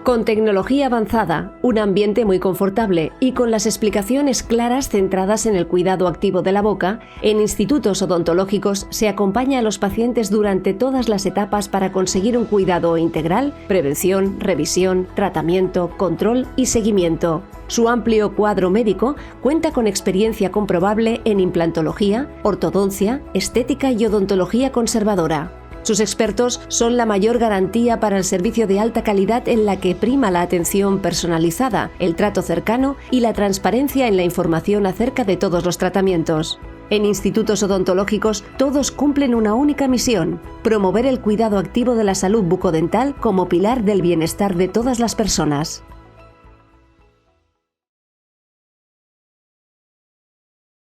Con tecnología avanzada, un ambiente muy confortable y con las explicaciones claras centradas en el cuidado activo de la boca, en institutos odontológicos se acompaña a los pacientes durante todas las etapas para conseguir un cuidado integral, prevención, revisión, tratamiento, control y seguimiento. Su amplio cuadro médico cuenta con experiencia comprobable en implantología, ortodoncia, estética y odontología conservadora. Sus expertos son la mayor garantía para el servicio de alta calidad en la que prima la atención personalizada, el trato cercano y la transparencia en la información acerca de todos los tratamientos. En institutos odontológicos todos cumplen una única misión: promover el cuidado activo de la salud bucodental como pilar del bienestar de todas las personas.